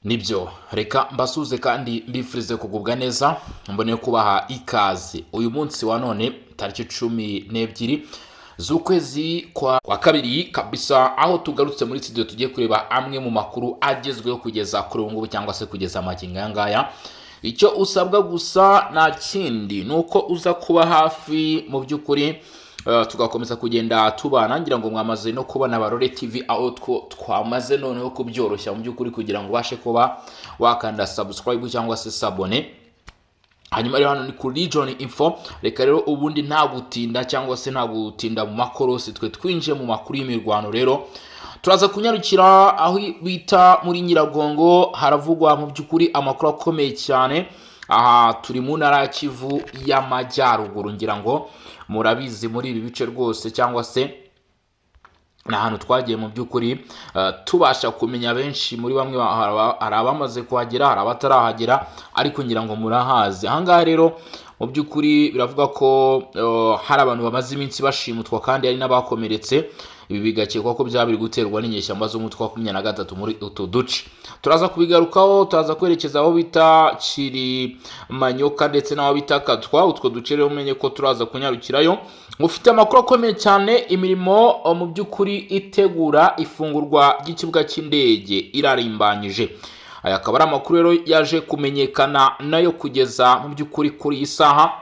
Nibyo reka mbasuze kandi mbifurize kugubwa neza mbone kubaha ikaze uyu munsi wa none tariki 12 z'ukwezi kwa kabiri kabisa, aho tugarutse muri studio tugiye kureba amwe mu makuru agezweho kugeza kuri ubu cyangwa se kugeza amagingo ngaya. Icyo usabwa gusa na kindi nuko uza kuba hafi mu by'ukuri, tugakomeza kugenda tubana. Ngira ngo mwamaze no kubona Barore TV aho twamaze noneho kubyoroshya mu by'ukuri kugira ngo ubashe kuba wakanda subscribe cyangwa se sabone. Hanyuma rero hano ni kuri Region Info. Reka rero ubundi nta gutinda cyangwa se nta gutinda mu makorosi, twe twinje mu makuru y'imirwano. Rero turaza kunyarukira aho bita muri Nyiragongo, haravugwa mu by'ukuri amakuru akomeye cyane. Aha turi mu ntara ya Kivu y'Amajyaruguru, ngira ngo murabizi muri ibi bice rwose, cyangwa se na hano twagiye mu by'ukuri tubasha kumenya benshi muri bamwe hari abamaze kuhagera, hari abatarahagera, ariko ngira ngo murahazi. Ahangaha rero mu by'ukuri biravuga ko hari abantu bamaze iminsi bashimutwa kandi hari n'abakomeretse. Ibi bigakekwa ko byabiri guterwa n'inyeshyamba z'umutwe wa 23 muri utu duce. Turaza kubigarukaho, turaza kwerekeza aho bita Kiri Manyoka ndetse n'aho bita Katwa. Utwo duce rero umenye ko turaza kunyarukirayo. Mufite amakuru akomeye cyane, imirimo mu by'ukuri itegura ifungurwa ry'ikibuga cy'indege irarimbanyije. Aya akaba ari amakuru rero yaje kumenyekana nayo kugeza mu by'ukuri kuri iyi saha,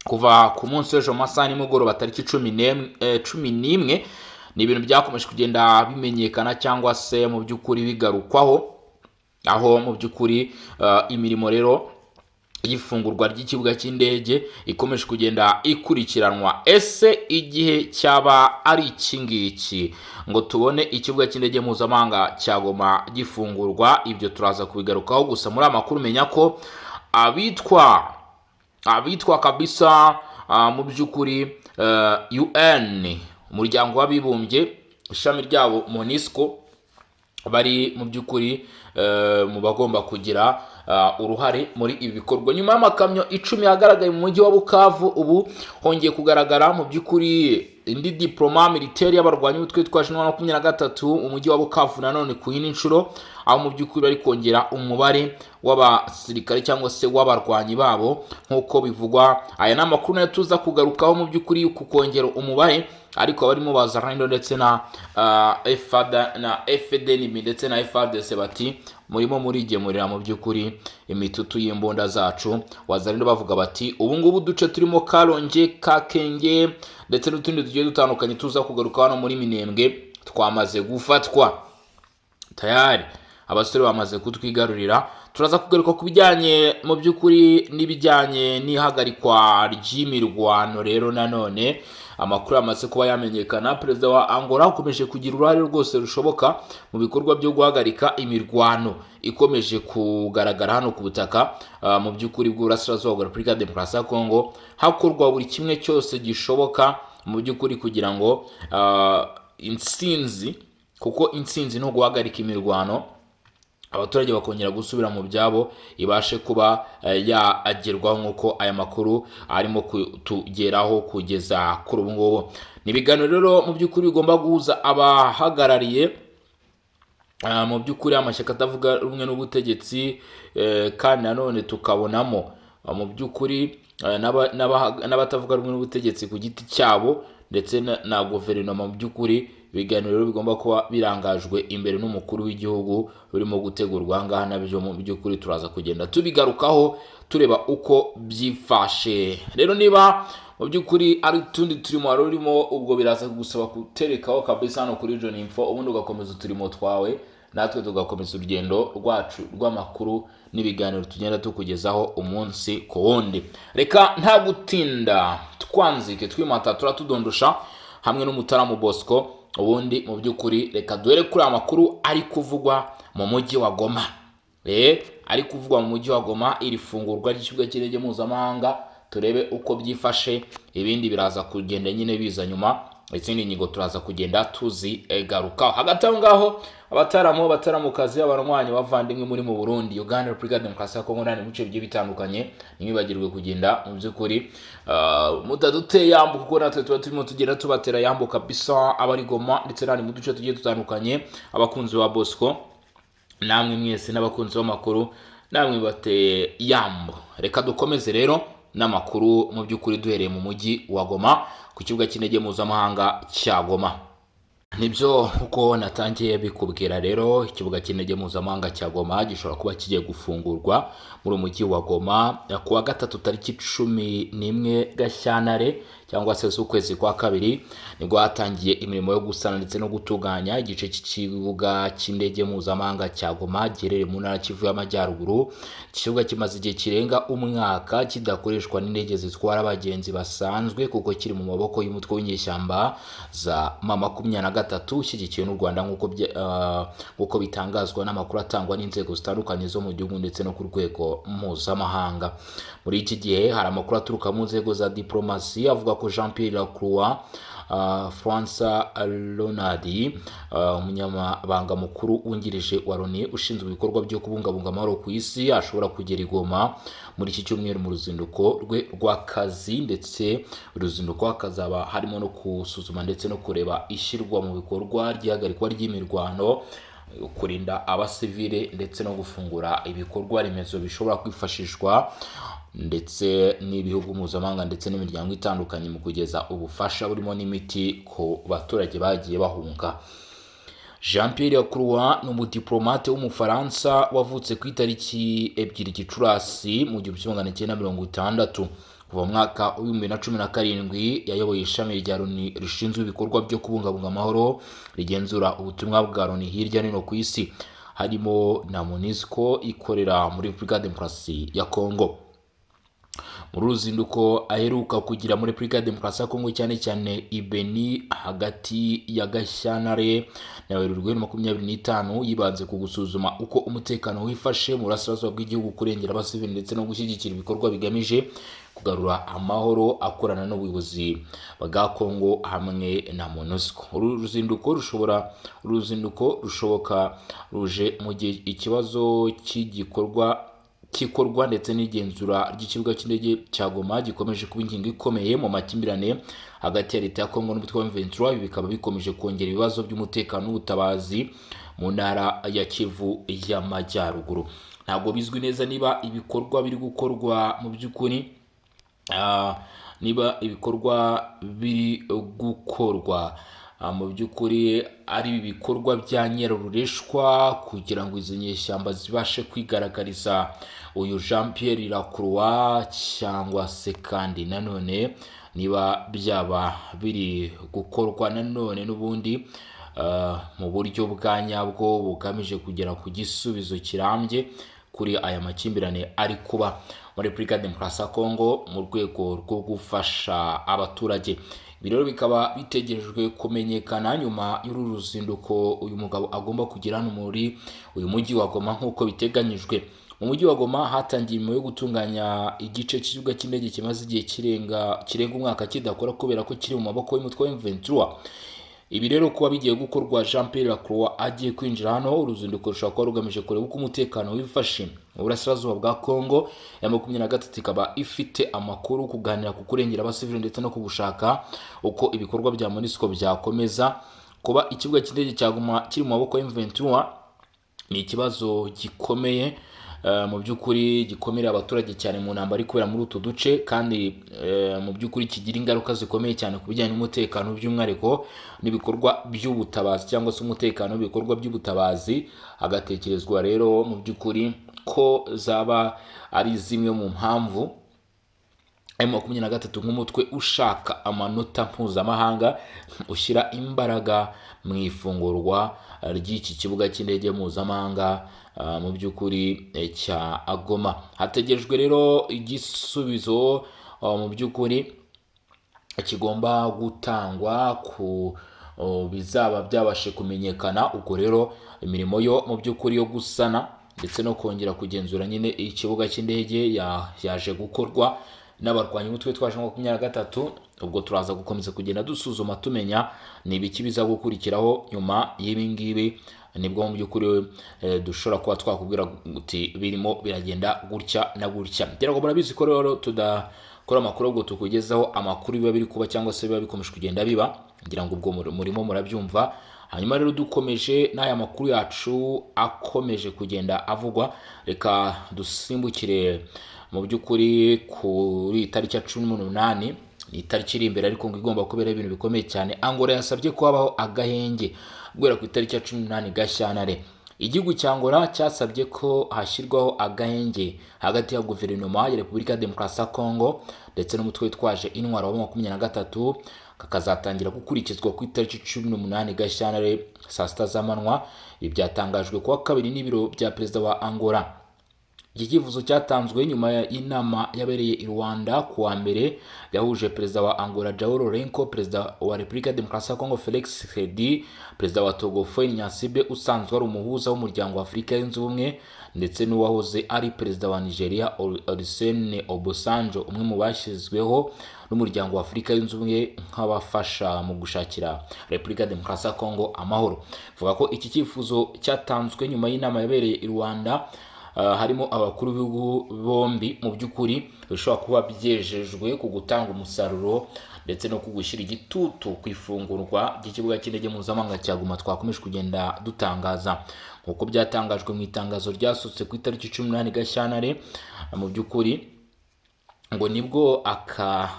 kuva ku munsi w'ejo masaha nimugoroba tariki 11. Ni ibintu byakomeje kugenda bimenyekana cyangwa se mu by'ukuri bigarukwaho, aho mu by'ukuri imirimo rero y'ifungurwa ry'ikibuga cy'indege ikomeje kugenda ikurikiranwa. Ese igihe cyaba ari ikingiki ngo tubone ikibuga cy'indege mpuzamahanga cya Goma gifungurwa? Ibyo turaza kubigarukaho. Gusa muri amakuru menya ko abitwa kabisa mu by'ukuri UN, umuryango w'abibumbye ishami ryabo MONUSCO, bari mu by'ukuri mu bagomba kugira uruhare muri ibi bikorwa. Nyuma y'amakamyo 10 yagaragaye mu mujyi wa Bukavu, ubu hongeye kugaragara mu by'ukuri indi diploma militaire y'abarwanyi b'utwe twa 23 umujyi wa Bukavu nanone ku yindi nshuro, aho mu by'ukuri bari kongera umubare w'abasirikare cyangwa se w'abarwanyi babo nk'uko bivugwa. Aya ni amakuru nayo tuza kugarukaho mu by'ukuri ku kongera umubare, ariko abarimo bazarando ndetse na FDN ndetse na FARDC bati murimo murigemurira mu by'ukuri imitutu y'imbunda zacu. Wazarando bavuga bati ubu ngubu duce turimo Karonge, Kakenge ndetse n'utundi tugiye dutandukanye tuza kugaruka hano muri Minembwe twamaze gufatwa tayari, abasore bamaze kutwigarurira. Turaza kugaruka ku bijyanye mu by'ukuri n'ibijyanye n'ihagarikwa ry'imirwano. Rero nanone amakuru yamaze kuba yamenyekana, perezida wa Angola ukomeje kugira uruhare rwose rushoboka mu bikorwa byo guhagarika imirwano ikomeje kugaragara hano ku butaka mu by'ukuri bw'Uburasirazuba bwa Repubulika ya Demokarasi ya Kongo. Hakorwa buri kimwe cyose gishoboka mu by'ukuri kugira ngo kuko intsinzi no guhagarika imirwano, abaturage bakongera gusubira mu byabo, ibashe kuba yagerwaho nk'uko aya makuru arimo kutugeraho kugeza kuri ubu ngubu. Ni ibiganiro rero mu by'ukuri bigomba guhuza abahagarariye mu by'ukuri amashyaka atavuga rumwe n'ubutegetsi, kandi nanone tukabonamo mu by'ukuri n'abatavuga rumwe n'ubutegetsi ku giti cyabo ndetse na guverinoma. Mu by'ukuri ibiganiro bigomba kuba birangajwe imbere n'umukuru w'igihugu urimo gutegurwa ahangaha, nabyo mu by'ukuri turaza kugenda tubigarukaho tureba uko byifashe. Rero niba mu by'ukuri ari tundi turimo wari urimo, ubwo biraza gusaba kuterekaho kabisa hano kuri Region Info, ubundi ugakomeza uturimo twawe, natwe tugakomeza urugendo rwacu rw'amakuru n'ibiganiro tugenda tukugezaho umunsi ku wundi. Reka nta gutinda twanzike twimata turatudondosha hamwe n'umutaramu Bosco. Ubundi mu by'ukuri reka duhere kuri amakuru ari kuvugwa mu mujyi wa Goma. Ari kuvugwa mu mujyi wa Goma, iri fungurwa ry'ikibuga cy'indege mpuzamahanga, turebe uko byifashe. Ibindi biraza kugenda nyine biza nyuma, izindi nyigo turaza kugenda tuzigarukaho. Hagati aho ngaho abataramukazi, abarwanyi bavandimwe muri mu Burundi, Uganda, Repubulika ya Demokarasi ya Kongo n'andi bice bigiye bitandukanye, nimwibagirwe kugenda mu by'ukuri mutaduteye yambo, kuko natwe tuba turimo tugenda tubatera yambo kabisa abari Goma ndetse n'andi mu duce tugiye dutandukanye. Abakunzi ba Bosco namwe mwese n'abakunzi b'amakuru namwe bateye yambo. Reka dukomeze rero n'amakuru mu by'ukuri duhereye mu mujyi wa Goma ku kibuga cy'indege mpuzamahanga cya Goma. Nibyo uko natangiye bikubwira rero, ikibuga cy'indege mpuzamahanga cya Goma gishobora kuba kigiye gufungurwa muri umujyi wa Goma ku wa gatatu tariki 11 Gashyantare cyangwa se z'ukwezi kwa kabiri, nibwo hatangiye imirimo yo gusana ndetse no gutunganya igice cy'ikibuga cy'indege mpuzamahanga cya Goma giherereye mu ntara Kivu y'Amajyaruguru. Ikibuga kimaze igihe kirenga umwaka kidakoreshwa n'indege zitwara abagenzi basanzwe kuko kiri mu maboko y'umutwe w'inyeshyamba za M23 ushyigikiwe n'u Rwanda nk'uko bitangazwa n'amakuru atangwa n'inzego zitandukanye zo mu gihugu ndetse no ku rwego mpuzamahanga. Muri iki gihe hari amakuru aturuka mu nzego za diplomasi avuga ko Jean-Pierre Lacroix François Lonadi, umunyamabanga mukuru wungirije wa Loni ushinzwe ibikorwa byo kubungabunga amahoro ku isi, ashobora kugera i Goma muri iki cyumweru mu ruzinduko rwe rw'akazi, ndetse uruzinduko hakazaba harimo no gusuzuma ndetse no kureba ishyirwa mu bikorwa ry'ihagarikwa ry'imirwano, kurinda abasivile ndetse no gufungura ibikorwa remezo bishobora kwifashishwa ndetse n'ibihugu mpuzamahanga ndetse n'imiryango itandukanye mu kugeza ubufasha burimo n'imiti ku baturage bagiye bahunga. Jean-Pierre Lacroix ni umudiplomate w'umufaransa wavutse ku itariki 2 Gicurasi mu 1960. Kuva mu mwaka wa 2017 yayoboye ishami rya Loni rishinzwe ibikorwa byo kubungabunga amahoro rigenzura ubutumwa bwa Loni hirya no hino ku isi, harimo na MONUSCO ikorera muri Repubulika Demokarasi ya Kongo. Muri ruzinduko aheruka kugira muri Repubulika Demokarasi ya Kongo cyane cyane Ibeni hagati ya Gashyantare na Werurwe 2025, yibanze ku gusuzuma uko umutekano wifashe mu burasirazuba bw'igihugu, kurengera abasivili ndetse no gushyigikira ibikorwa bigamije kugarura amahoro, akorana n'ubuyobozi bwa Kongo hamwe na MONUSCO. Uru ruzinduko rushoboka ruje mu gihe ikibazo kikorwa ndetse n'igenzura ry'ikibuga cy'indege cya Goma gikomeje kuba ingingo ikomeye mu makimbirane hagati ya leta ya Kongo n'umutwe wa M23. Ibi bikaba bikomeje kongera ibibazo by'umutekano n'ubutabazi mu ntara ya Kivu y'Amajyaruguru. Ntabwo bizwi neza niba ibikorwa biri gukorwa mu by'ukuri mu by'ukuri ari ibikorwa bya nyirarureshwa kugira ngo izi nyeshyamba zibashe kwigaragariza uyu Jean-Pierre Lacroix, cyangwa se kandi nanone niba byaba biri gukorwa nanone n'ubundi mu buryo bwa nyabwo bugamije kugera ku gisubizo kirambye kuri aya makimbirane ari kuba muri Repubulika Demokarasi ya Kongo mu rwego rwo gufasha abaturage. Ibi rero bikaba bitegerejwe kumenyekana nyuma y'uru ruzinduko uyu mugabo agomba kugira hano muri uyu mujyi wa Goma nk'uko biteganyijwe. Mu mujyi wa Goma hatangiye imirimo yo gutunganya igice cy'ikibuga cy'indege kimaze igihe kirenga umwaka kidakora kubera ko kiri mu maboko y'umutwe wa M23. Ibi rero kuba bigiye gukorwa Jean-Pierre Lacroix agiye kwinjira hano, uruzinduko rushobora kuba rugamije kureba uko umutekano wifashe mu burasirazuba bwa Kongo. Ya 23 ikaba ifite amakuru kuganira ku kurengera abasivili ndetse no kugushaka uko ibikorwa bya MONUSCO byakomeza. Kuba ikibuga cy'indege cya Goma kiri mu maboko ya M23 ni ikibazo gikomeye mu by'ukuri gikomera abaturage cyane mu ntambara kubera muri utu duce, kandi mu by'ukuri kigira ingaruka zikomeye cyane ku bijyanye n'umutekano by'umwihariko n'ibikorwa by'ubutabazi cyangwa se umutekano w'ibikorwa by'ubutabazi. Hagatekerezwa rero mu by'ukuri ko zaba ari zimwe mu mpamvu M23 nk'umutwe ushaka amanota mpuzamahanga ushyira imbaraga mu ifungurwa ry'iki kibuga cy'indege mpuzamahanga mu by'ukuri cya Goma. Hategerejwe rero igisubizo mu by'ukuri kigomba gutangwa ku bizaba byabashe kumenyekana. Ubwo rero imirimo yo mu by'ukuri yo gusana ndetse no kongera kugenzura nyine ikibuga cy'indege yaje gukorwa n'abarwanya umutwe twaje 23. Ubwo turaza gukomeza kugenda dusuzuma tumenya ni ibiki biza gukurikiraho nyuma y'ibi ngibi, nibwo mu by'ukuri dushobora kuba twakubwira uti birimo biragenda gutya na gutya. Ngira ngo murabizi ko rero tudakora amakuru ubwo tukugezaho amakuru biba biri kuba cyangwa se biba bikomeje kugenda biba. Ngira ngo ubwo murimo murabyumva Hanyuma rero dukomeje n'aya makuru yacu akomeje kugenda avugwa, reka dusimbukire mu by'ukuri kuri tariki ya 18, ni itariki iri imbere ariko ngo igomba kubera ibintu bikomeye cyane. Angola yasabye ko habaho agahenge guhera ku itariki ya 18 Gashyantare. Igihugu cya Angola cyasabye ko hashyirwaho agahenge hagati ya guverinoma ya Repubulika ya Demokarasi ya Kongo ndetse n'umutwe witwaje intwaro wa 23, kakazatangira gukurikizwa ku itariki 18 Gashyantare saa 6 z'amanywa. Ibi byatangajwe kuwa kabiri n'ibiro bya perezida wa Angola. Iki kivuzo cyatanzwe nyuma y'inama yabereye i Rwanda kuwa mbere yahuje perezida wa Angola Joao Lourenço, perezida wa Repubulika ya Demokarasi ya Kongo Felix Tshisekedi, perezida wa Togo Faure Gnassingbe usanzwe ari umuhuza w'umuryango wa Afurika yunze ubumwe, ndetse n'uwahoze ari perezida wa Nigeria Olusegun Obasanjo, umwe mu bashyizweho n'umuryango wa Afurika yunze ubumwe nk'abafasha mu gushakira Repubulika ya Demokarasi ya Kongo amahoro. Vuga ko iki cyifuzo cyatanzwe nyuma y'inama yabereye i Rwanda, harimo abakuru b'ibihugu bombi. Mu by'ukuri bishobora kuba byejejwe ku gutanga umusaruro ndetse no kugushyira igitutu ku ifungurwa ry'ikibuga cy'indege mpuzamahanga cya Goma twakomeje kugenda dutangaza, nk'uko byatangajwe mu itangazo ryasutse ku itariki 18 Gashyantare. Mu by'ukuri ngo nibwo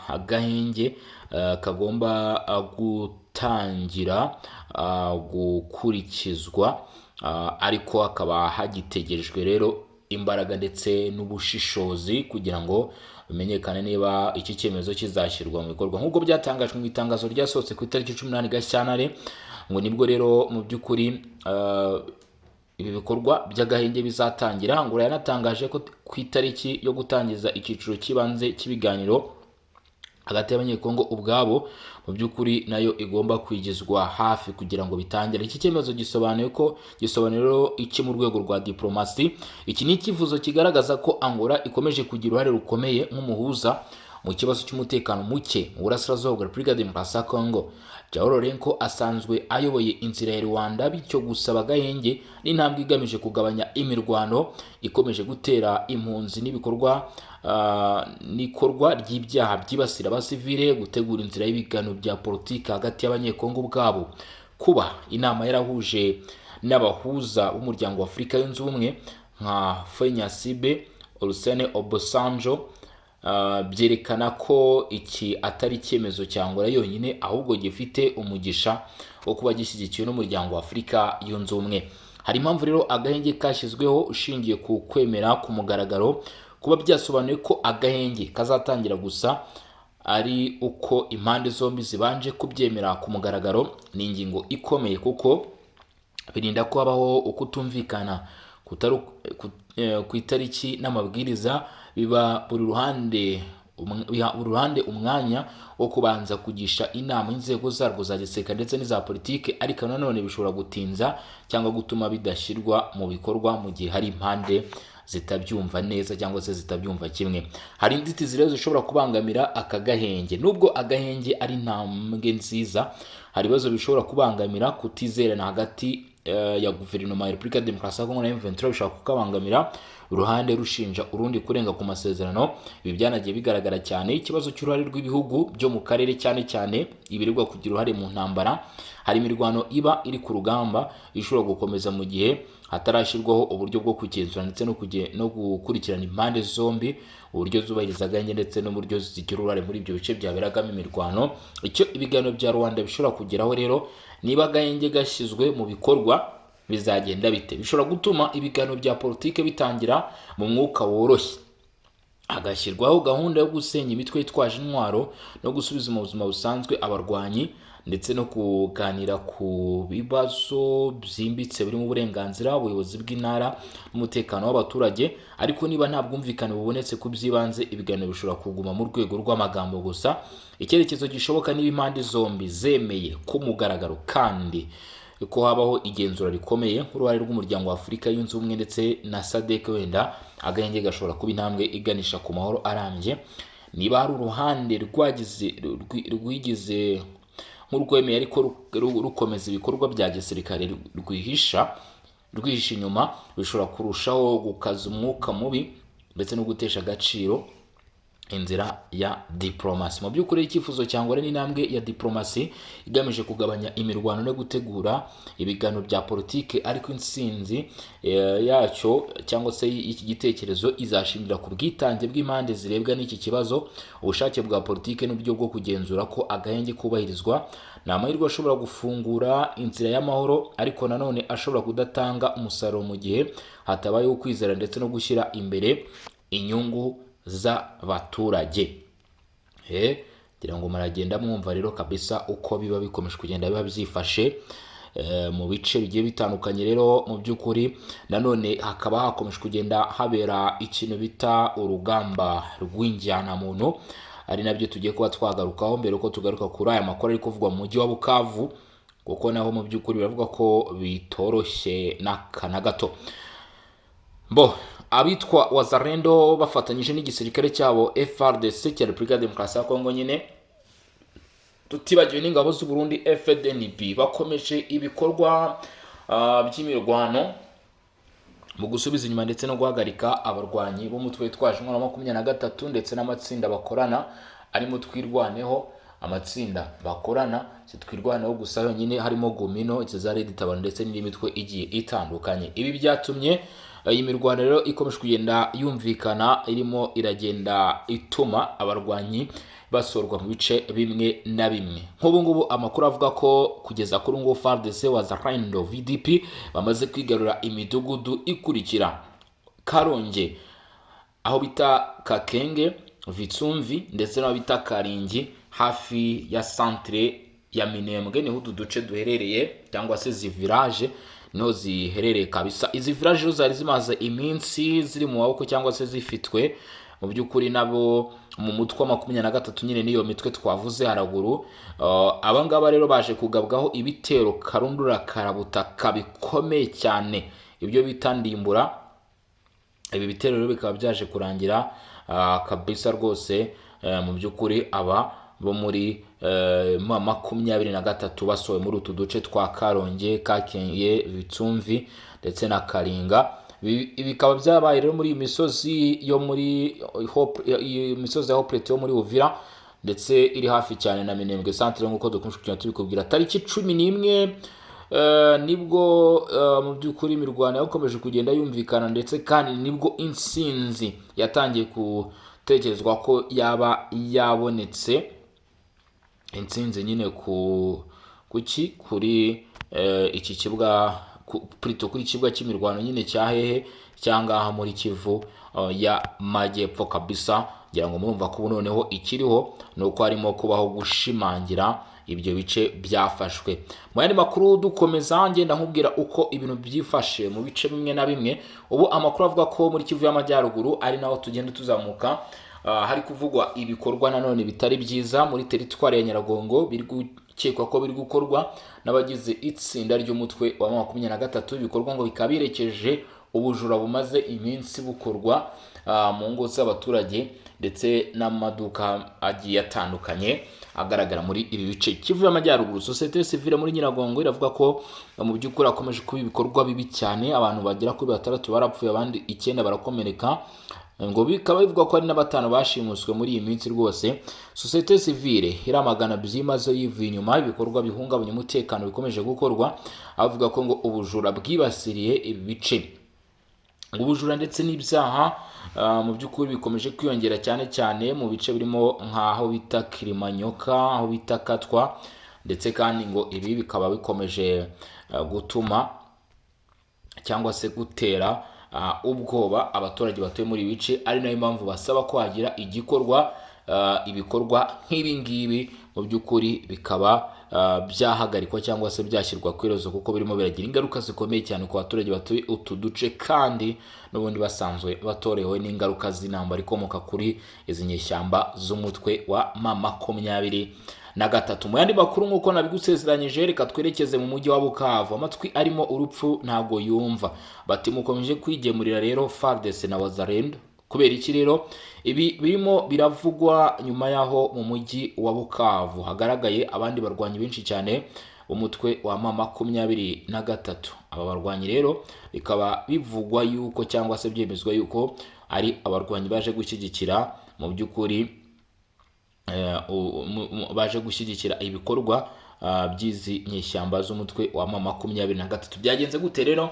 agahenge kagomba gutangira gukurikizwa, ariko hakaba hagitegerejwe rero imbaraga ndetse n'ubushishozi kugira ngo bimenyekane niba iki cyemezo kizashyirwa mu bikorwa nk'uko byatangajwe mu itangazo ryasohotse ku itariki 18 Gashyantare. Ngo nibwo rero mu by'ukuri ibi bikorwa by'agahenge bizatangira. Angola yanatangaje ko ku itariki yo gutangiza icyiciro cy'ibanze cy'ibiganiro hagati y'abanyekongo ubwabo mu by'ukuri nayo igomba kwigizwa hafi kugira ngo bitangire. Iki cyemezo gisobanuro iki mu rwego rwa diplomasi. Iki ni ikivuzo kigaragaza ko Angola ikomeje kugira uruhare rukomeye nk'umuhuza mu kibazo cy'umutekano muke mu burasirazuba bwa Repubulika ya Demokarasi ya Kongo. Joao Lourenço asanzwe ayoboye inzira ya Rwanda, bityo gusaba agahenge n'intambwe igamije kugabanya imirwano ikomeje gutera impunzi n'ikorwa ry'ibyaha byibasira abasivile, gutegura inzira y'ibiganiro bya politiki hagati y'abanyekongo ubwabo. Kuba inama yarahuje n'abahuza b'umuryango wa Afurika yunze ubumwe nka Faure Gnassingbe, Olusegun Obasanjo, byerekana ko iki atari icyemezo cya Angola yonyine, ahubwo gifite umugisha wo kuba gishyigikiwe n'umuryango wa Afurika yunze ubumwe. Hari impamvu rero agahenge kashyizweho ushingiye ku kwemera ku mugaragaro kuba byasobanuye ko agahenge kazatangira gusa ari uko impande zombi zibanje kubyemera ku mugaragaro. Ni ingingo ikomeye kuko birinda ko habaho ukutumvikana ku itariki n'amabwiriza, biba buri ruhande umwanya wo kubanza kugisha inama inzego zarwo za gisirikare ndetse n'iza politiki, ariko nanone bishobora gutinza cyangwa gutuma bidashyirwa mu bikorwa mu gihe hari impande zitabyumva neza cyangwa se zitabyumva kimwe. Hari inzitizi rero zishobora kubangamira aka gahenge. Nubwo agahenge ari intambwe nziza, hari ibibazo bishobora kubangamira kutizerana hagati ya guverinoma ya Repubulika ya Demokarasi ya Kongo na M23. Bishobora kukabangamira uruhande rushinja urundi kurenga ku masezerano. Ibi byanagiye bigaragara cyane ikibazo cy'uruhare rw'ibihugu byo mu karere, cyane cyane ibirirwa kugira uruhare mu ntambara. Hari imirwano iba iri ku rugamba ishobora gukomeza mu gihe hatarashyirwaho uburyo bwo kugenzura ndetse no gukurikirana impande zombi uburyo zubahiriza agahenge ndetse n'uburyo zigira uruhare muri ibyo bice byaberagamo imirwano. Icyo ibiganiro bya Rwanda bishobora kugeraho rero, niba agahenge gashyizwe mu bikorwa, bizagenda bite? Bishobora gutuma ibiganiro bya politiki bitangira mu mwuka woroshye, hagashyirwaho gahunda yo gusenya imitwe yitwaje intwaro no gusubiza mu buzima busanzwe abarwanyi, ndetse no kuganira ku bibazo byimbitse birimo uburenganzira, ubuyobozi bw'intara n'umutekano w'abaturage. Ariko niba nta bwumvikane bubonetse ku by'ibanze, ibiganiro bishobora kuguma mu rwego rw'amagambo gusa. Icyerekezo gishoboka niba impande zombi zemeye ku mugaragaro kandi ko habaho igenzura rikomeye nk'uruhare rw'umuryango wa Afurika yunze ubumwe ndetse na SADC, wenda agahenge gashobora kuba intambwe iganisha ku mahoro arambye. Niba hari uruhande rwigize nk'urwemeye ariko rukomeza ibikorwa bya gisirikare rwihisha inyuma, bishobora kurushaho gukaza umwuka mubi ndetse no gutesha agaciro inzira ya diplomasi. Mu by'ukuri icyifuzo cyangwa n'intambwe ya diplomasi igamije kugabanya imirwano no gutegura ibiganiro bya politike, ariko insinzi yacyo cyangwa se iki gitekerezo izashingira ku bwitange bw'impande zirebwa n'iki kibazo, ubushake bwa politike n'uburyo bwo kugenzura ko agahenge kubahirizwa. Ni amahirwe ashobora gufungura inzira y'amahoro, ariko nanone ashobora kudatanga umusaruro mu gihe hatabayeho kwizera ndetse no gushyira imbere inyungu z'abaturage. Ngira ngo muragenda mwumva rero kabisa uko biba bikomeje kugenda biba byifashe mu bice bigiye bitandukanye. Rero mu by'ukuri nanone hakaba hakomeje kugenda habera ikintu bita urugamba rw'injyana muntu, ari nabyo tugiye kuba twagarukaho mbere uko tugaruka kuri aya makuru ari kuvugwa mu mujyi wa Bukavu, kuko naho mu by'ukuri baravuga ko bitoroshye na gato. Abitwa Wazalendo bafatanyije n'igisirikare cyabo FARDC cya Repubulika ya Demokarasi ya Kongo, nyine tutibagiwe n'ingabo z'u Burundi FDNB, bakomeje ibikorwa by'imirwano mu gusubiza inyuma ndetse no guhagarika abarwanyi b'umutwe witwaje intwaro wa 23 ndetse n'amatsinda bakorana arimo Twirwaneho. Amatsinda bakorana si Twirwaneho gusa yonyine, harimo Gumino, Cesare Ditabano ndetse n'indi mitwe igiye itandukanye. Ibi byatumye iyi mirwano rero ikomeje kugenda yumvikana, irimo iragenda ituma abarwanyi basorwa mu bice bimwe na bimwe. Nk'ubu ngubu amakuru avuga ko kugeza kuri ngo FARDC Wazalendo VDP bamaze kwigarura imidugudu ikurikira: Karonge, aho bita Kakenge, Vitsumvi ndetse n'aho bita Karingi, hafi ya centre ya Minembwe, niho utu duce duherereye cyangwa se zi village no ziherereye kabisa. Izi village zari zimaze iminsi ziri mu maboko cyangwa se zifitwe mu by'ukuri nabo mu mutwe wa 23 nyine niyo mitwe twavuze haraguru. Abangaba rero baje kugabwaho ibitero karundura karabutaka bikomeye cyane, ibyo bitandimbura. Ibi bitero rero bikaba byaje kurangira kabisa rwose mu by'ukuri aba bo muri 23 basowe muri utu duce twa Karonge, Kakenge, Vitsumvi ndetse na Karinga. Bikaba byabaye rero muri imisozi yo muri imisozi ya Hoplete yo muri Uvira ndetse iri hafi cyane na Minembwe centre, nk'uko dukunze kugenda tubikubwira. Tariki 11 nibwo mu by'ukuri imirwano yakomeje kugenda yumvikana, ndetse kandi nibwo insinzi yatangiye gutekerezwa ko yaba yabonetse. Insinzi nyine kuri iki kibuga, kuri kibuga cy'imirwano nyine cyahehe cyangwa muri Kivu ya Majyepfo kabisa. Ngira ngo murumva ko noneho ikiriho nuko harimo kubaho gushimangira ibyo bice byafashwe. Mu yandi makuru dukomeza ngenda nkubwira uko ibintu byifashe mu bice bimwe na bimwe. Ubu amakuru avuga ko muri Kivu y'Amajyaruguru ari naho tugenda tuzamuka, hari kuvugwa ibikorwa nanone bitari byiza muri teritwari ya Nyiragongo, biri gukekwa ko biri gukorwa n'abagize itsinda ry'umutwe wa 23. Ibikorwa ngo bikabirekeje ubujura bumaze iminsi bukorwa mu ngo z'abaturage ndetse n'amaduka agiye atandukanye agaragara muri ibi bice. Kivu y'Amajyaruguru, societe civile muri Nyiragongo iravuga ko mu by'ukuri akomeje kuba ibikorwa bibi cyane. Abantu bagera kuri 6 barapfuye, abandi 9 barakomereka, ngo bikaba bivuga ko ari na 5 bashimuswe muri iyi minsi rwose. Societe civile iramagana byimaze yivuye inyuma ibikorwa bihungabanya umutekano bikomeje gukorwa, avuga ko ngo ubujura bwibasiriye ibi bice. Ngo ubujura ndetse n'ibyaha mu by'ukuri bikomeje kwiyongera cyane cyane mu bice birimo nk'aho bita Kilimanyoka, aho bita Katwa, ndetse kandi ngo ibi bikaba bikomeje gutuma cyangwa se gutera ubwoba abaturage batuye muri bice. Ari nayo mpamvu basaba ko hagira igikorwa, ibikorwa nk'ibi ngibi mu by'ukuri bikaba byahagarikwa cyangwa se byashyirwa ku iherezo, kuko birimo biragira ingaruka zikomeye cyane ku baturage batuye utu duce, kandi n'ubundi basanzwe batorewe n'ingaruka z'intambara ikomoka kuri izi nyeshyamba z'umutwe wa M23. Mu yandi makuru nk'uko nabigusezeranyije, reka twerekeze mu mujyi wa Bukavu. Amatwi arimo urupfu ntago yumva, bati mukomeje kwigemurira rero FARDC na Wazalendo. Kubera iki rero ibi birimo biravugwa nyuma yaho mu mujyi wa Bukavu hagaragaye abandi barwanyi benshi cyane umutwe wa M23. Aba barwanyi rero bikaba bivugwa yuko cyangwa se byemezwa yuko ari abarwanyi baje gushyigikira mu by'ukuri baje gushyigikira ibikorwa by'izi nyeshyamba z'umutwe wa M23. Byagenze gute rero?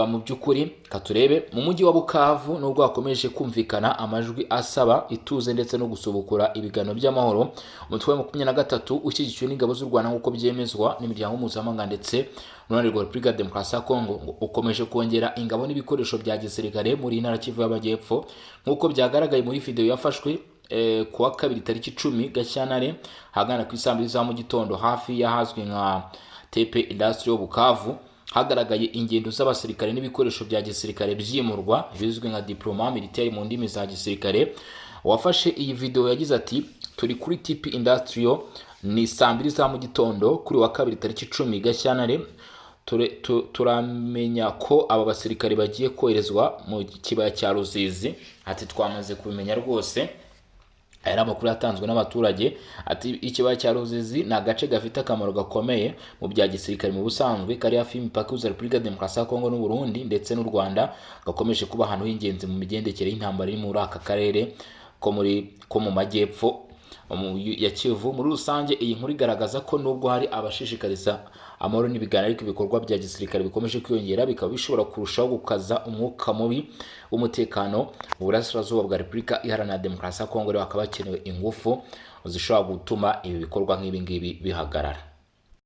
Mu by'ukuri katurebe mu mujyi wa Bukavu nubwo hakomeje kumvikana amajwi asaba ituze ndetse no gusubukura ibiganiro by'amahoro, umutwe wa M23 ushyigikiwe n'ingabo z'u Rwanda nk'uko byemezwa n'imiryango mpuzamahanga ndetse n'uruhande rwa Repubulika ya Demokarasi ya Kongo, ngo ukomeje kongera ingabo n'ibikoresho bya gisirikare muri Ntara Kivu y'Amajyepfo nk'uko byagaragaye muri video yafashwe kuwa kabiri tariki 10 Gashyantare hagana ku isambu za mu gitondo hafi y'ahazwi nka TP Industrial Bukavu. Hagaragaye ingendo z'abasirikare n'ibikoresho bya gisirikare byimurwa bizwi nka diploma militaire mu ndimi za gisirikare. Wafashe iyi video yagize ati turi kuri TP Industrial ni saa 2 za mu gitondo kuri wa kabiri tariki 10 Gashyantare. Turamenya ko aba basirikare bagiye koherezwa mu kibaya cya Ruzizi. Ati twamaze kubimenya rwose. Aya amakuru yatanzwe n'abaturage. Ati ikibaya cya Ruzizi ni agace gafite akamaro gakomeye mu bya gisirikare mu busanzwe, kari hafi y'imipaka ya Repubulika ya Demokarasi ya Kongo n'u Burundi ndetse n'u Rwanda, gakomeje kuba ahantu h'ingenzi mu migendekere y'intambara iri muri aka karere ko mu majyepfo ya Kivu. Muri rusange iyi nkuru igaragaza ko nubwo hari abashishikariza amahoro n'ibiganiro, ariko ibikorwa bya gisirikare bikomeje kwiyongera, bikaba bishobora kurushaho gukaza umwuka mubi w'umutekano mu burasirazuba bwa Repubulika Iharanira Demokarasi ya Kongo. Rero hakaba hakenewe ingufu zishobora gutuma ibi bikorwa nk'ibi ngibi bihagarara.